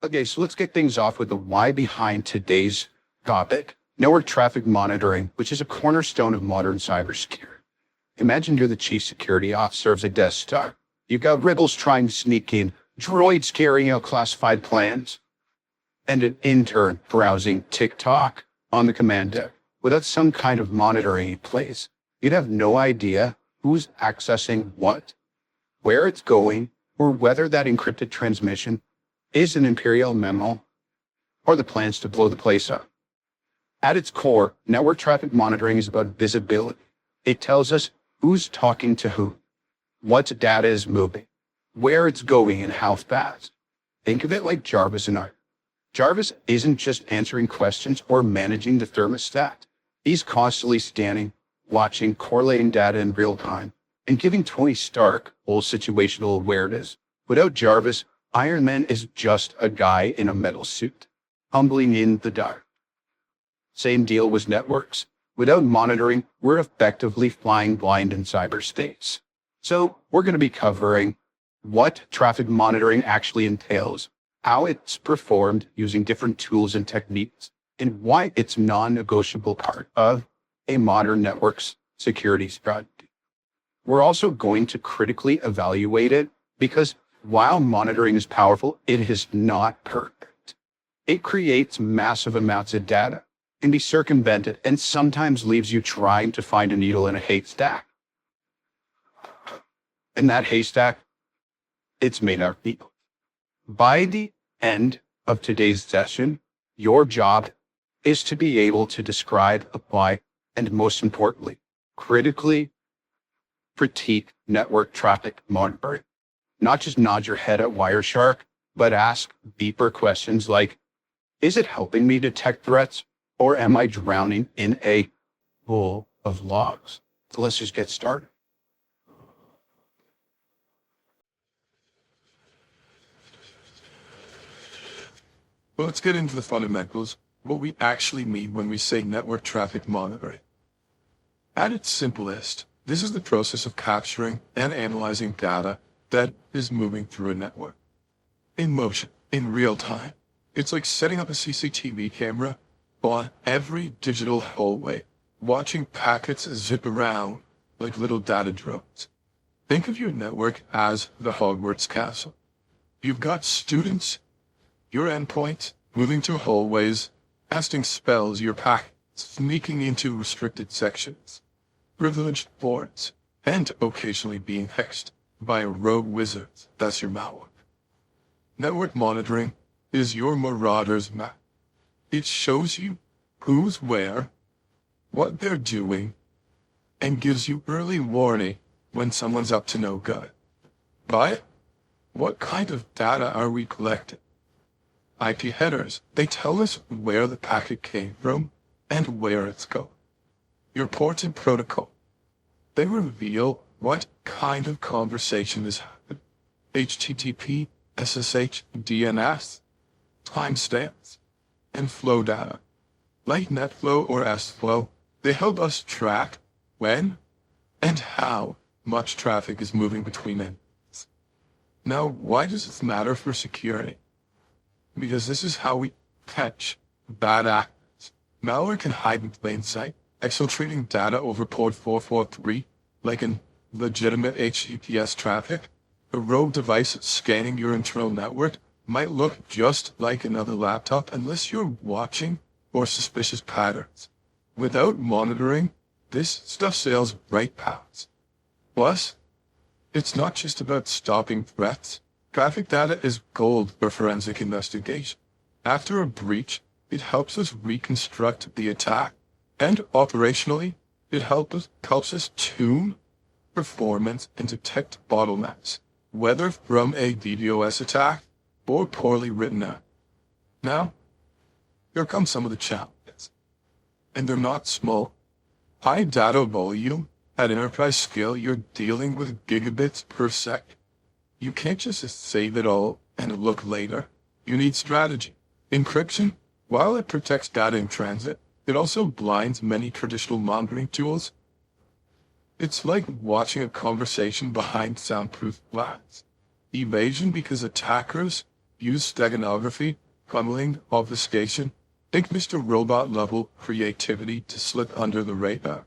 Okay, so let's get things off with the why behind today's topic, network traffic monitoring, which is a cornerstone of modern cybersecurity. Imagine you're the chief security officer of a desktop. You've got rebels trying to sneak in, droids carrying out classified plans, and an intern browsing TikTok on the command deck. Without some kind of monitoring in place, you'd have no idea who's accessing what, where it's going, or whether that encrypted transmission is an imperial memo or the plans to blow the place up. At its core, network traffic monitoring is about visibility. It tells us who's talking to who, what data is moving, where it's going, and how fast. Think of it like Jarvis and Art. Jarvis isn't just answering questions or managing the thermostat. He's constantly scanning, watching, correlating data in real time, and giving Tony Stark full situational awareness. Without Jarvis, Iron Man is just a guy in a metal suit, humbling in the dark. Same deal with networks. Without monitoring, we're effectively flying blind in cyberspace. So we're going to be covering what traffic monitoring actually entails, how it's performed using different tools and techniques, and why it's a non-negotiable part of a modern network's security strategy. We're also going to critically evaluate it because while monitoring is powerful, it is not perfect. It creates massive amounts of data, can be circumvented, and sometimes leaves you trying to find a needle in a haystack. And that haystack, it's made out of people. By the end of today's session, your job is to be able to describe, apply, and most importantly, critically critique network traffic monitoring. Not just nod your head at Wireshark, but ask deeper questions like, is it helping me detect threats, or am I drowning in a pool of logs? So let's just get started. Well, let's get into the fundamentals, what we actually mean when we say network traffic monitoring. At its simplest, this is the process of capturing and analyzing data that is moving through a network. In motion, in real time. It's like setting up a CCTV camera on every digital hallway, watching packets zip around like little data drones. Think of your network as the Hogwarts castle. You've got students, your endpoints, moving through hallways, casting spells, your packets, sneaking into restricted sections, privileged boards, and occasionally being hexed by a rogue wizard. That's your malware. Network monitoring is your marauder's map. It shows you who's where, what they're doing, and gives you early warning when someone's up to no good. But what kind of data are we collecting? IP headers. They tell us where the packet came from and where it's going. Your ports and protocol. They reveal what kind of conversation is happening. HTTP, SSH, DNS, timestamps, and flow data. Like NetFlow or SFlow, they help us track when and how much traffic is moving between endpoints. Now, why does this matter for security? Because this is how we catch bad actors. Malware can hide in plain sight, exfiltrating data over port 443 like in legitimate HTTPS traffic. A rogue device scanning your internal network might look just like another laptop unless you're watching for suspicious patterns. Without monitoring, this stuff sails right past. Plus, it's not just about stopping threats. Traffic data is gold for forensic investigation. After a breach, it helps us reconstruct the attack. And operationally, it helps us tune performance and detect bottlenecks, whether from a DDoS attack or poorly written app. Now, here come some of the challenges. And they're not small. High data volume at enterprise scale, you're dealing with gigabits per second. You can't just save it all and look later. You need strategy. Encryption, while it protects data in transit, it also blinds many traditional monitoring tools. It's like watching a conversation behind soundproof glass. Evasion, because attackers use steganography, funneling, obfuscation. Think Mr. Robot level creativity to slip under the radar.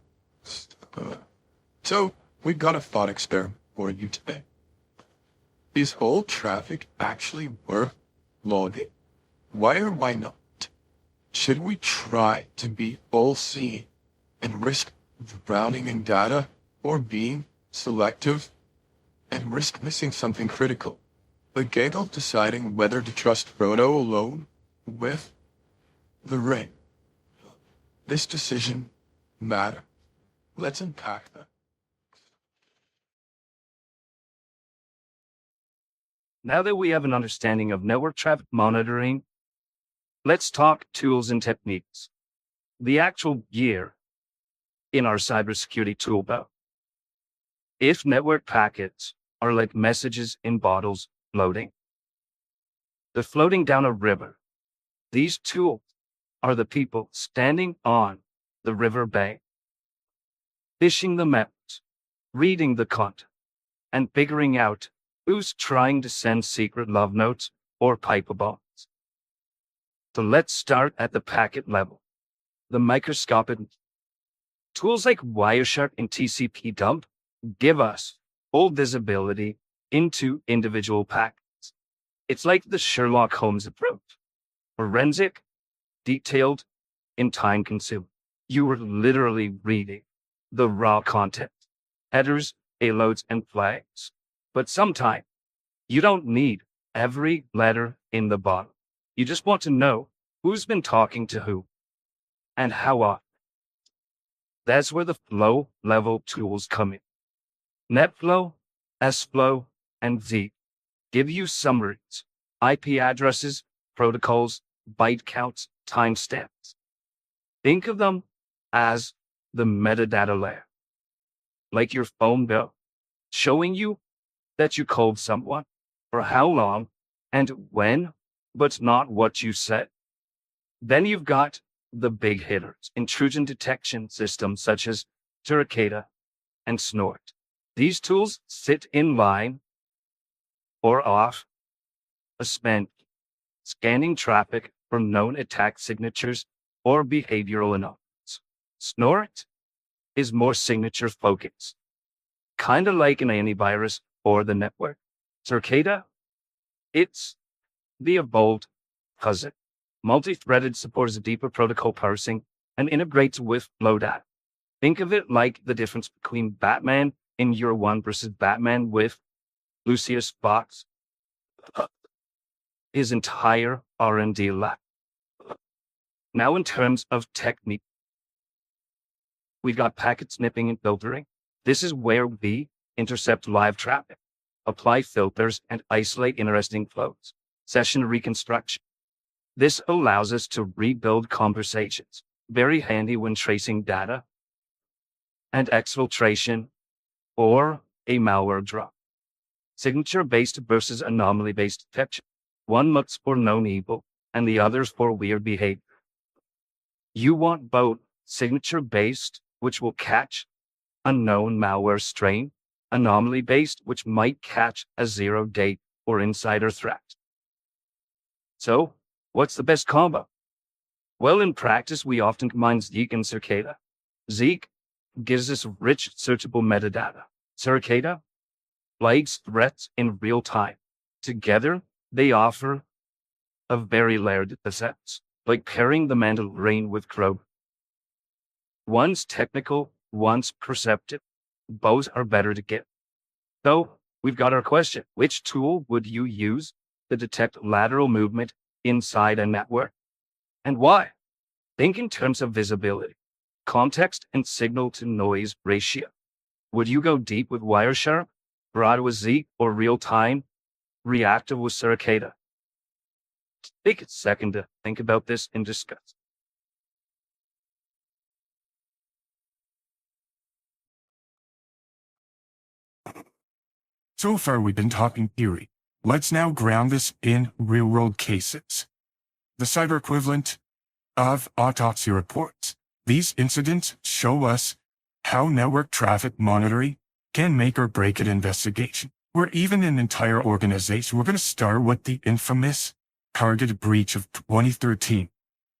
So, we've got a thought experiment for you today. Is whole traffic actually worth loading? Why or why not? Should we try to be all-seeing and risk drowning in data, or being selective and risk missing something critical? The game of deciding whether to trust Frodo alone with the ring. This decision matters. Let's unpack that. Now that we have an understanding of network traffic monitoring, let's talk tools and techniques. The actual gear in our cybersecurity toolbelt. If network packets are like messages in bottles floating, they're floating down a river. These tools are the people standing on the river bank, fishing the maps, reading the content, and figuring out who's trying to send secret love notes or pipe bombs. So let's start at the packet level. The microscopic tools like Wireshark and TCP dump give us full visibility into individual packets. It's like the Sherlock Holmes approach. Forensic, detailed, and time-consuming. You are literally reading the raw content, headers, payloads, and flags. But sometimes you don't need every letter in the bottle. You just want to know who's been talking to who and how often. That's where the flow level tools come in. NetFlow, SFlow, and Zeek give you summaries, IP addresses, protocols, byte counts, timestamps. Think of them as the metadata layer, like your phone bill, showing you that you called someone, for how long, and when, but not what you said. Then you've got the big hitters, intrusion detection systems such as Suricata and Snort. These tools sit in line or off a span, scanning traffic for known attack signatures or behavioral anomalies. Snort is more signature focused, kind of like an antivirus or the network. Suricata, it's the evolved cousin. Multi-threaded, supports deeper protocol parsing and integrates with flow data. Think of it like the difference between Batman in Year One versus Batman with Lucius Fox. His entire R&D lab. Now in terms of technique, we've got packet snipping and filtering. This is where we intercept live traffic, apply filters, and isolate interesting flows. Session reconstruction. This allows us to rebuild conversations. Very handy when tracing data. And exfiltration or a malware drop. Signature-based versus anomaly-based detection. One looks for known evil and the other's for weird behavior. You want both signature-based, which will catch a known malware strain, anomaly-based, which might catch a zero-date or insider threat. So, what's the best combo? Well, in practice, we often combine Zeek and Suricata. Zeek gives us rich, searchable metadata. Suricata flags threats in real time. Together, they offer a very layered defense, like pairing the mandarin with crow. One's technical, one's perceptive. Both are better to get. So, we've got our question. Which tool would you use to detect lateral movement inside a network? And why? Think in terms of visibility, context, and signal-to-noise ratio. Would you go deep with Wireshark, broad with Zeek, or real-time, reactive with Suricata? Take a second to think about this and discuss. So far, we've been talking theory. Let's now ground this in real-world cases. The cyber equivalent of autopsy reports. These incidents show us how network traffic monitoring can make or break an investigation. or even an entire organization. We're going to start with the infamous targeted breach of 2013.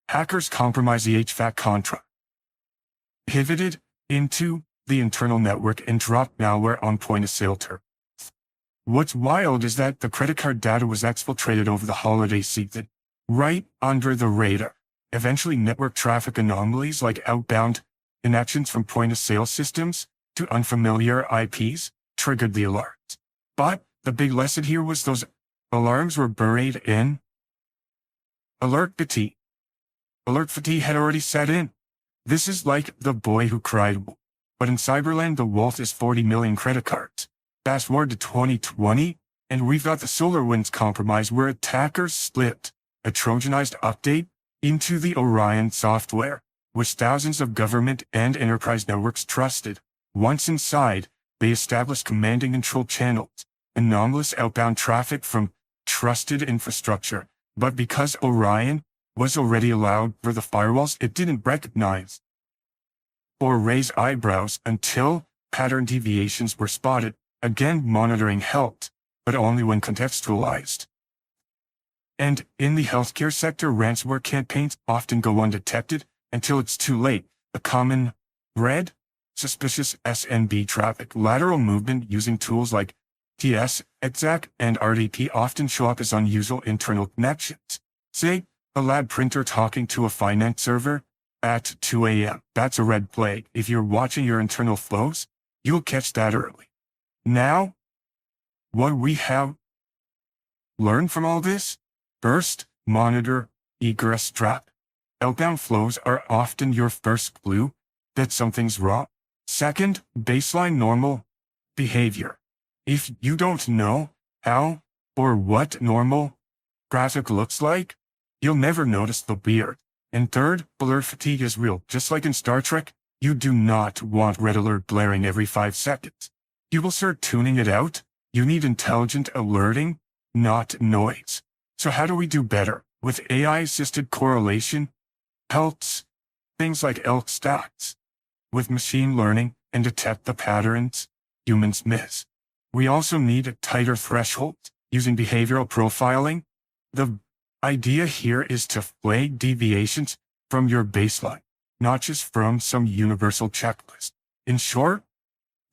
Hackers compromised the HVAC contract, pivoted into the internal network, and dropped malware on point-of-sale terminals. What's wild is that the credit card data was exfiltrated over the holiday season, right under the radar. Eventually, network traffic anomalies like outbound connections from point-of-sale systems to unfamiliar IPs triggered the alarms. But the big lesson here was those alarms were buried in alert fatigue. Alert fatigue had already set in. This is like the boy who cried wolf. But in Cyberland, the wolf is 40 million credit cards. Fast forward to 2020, and we've got the SolarWinds compromise where attackers slipped a Trojanized update into the Orion software, which thousands of government and enterprise networks trusted. Once inside, they established command and control channels, anomalous outbound traffic from trusted infrastructure. But because Orion was already allowed for the firewalls, it didn't recognize or raise eyebrows until pattern deviations were spotted. Again, monitoring helped, but only when contextualized. And in the healthcare sector, ransomware campaigns often go undetected until it's too late. A common thread: suspicious SMB traffic. Lateral movement using tools like TS, EXAC, and RDP often show up as unusual internal connections. Say, a lab printer talking to a finance server at 2 a.m. That's a red flag. If you're watching your internal flows, you'll catch that early. Now, what we have learned from all this? First, monitor egress trap. Outbound flows are often your first clue that something's wrong. Second, baseline normal behavior. If you don't know how or what normal traffic looks like, you'll never notice the beard. And third, alert fatigue is real. Just like in Star Trek, you do not want red alert blaring every 5 seconds. You will start tuning it out. You need intelligent alerting, not noise. So how do we do better? With AI-assisted correlation helps things like ELK stats. With machine learning and detect the patterns humans miss. We also need a tighter threshold using behavioral profiling. The idea here is to flag deviations from your baseline, not just from some universal checklist. In short,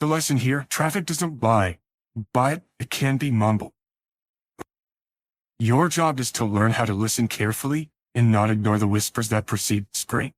the lesson here: traffic doesn't lie, but it can be mumbled. Your job is to learn how to listen carefully and not ignore the whispers that precede the scream.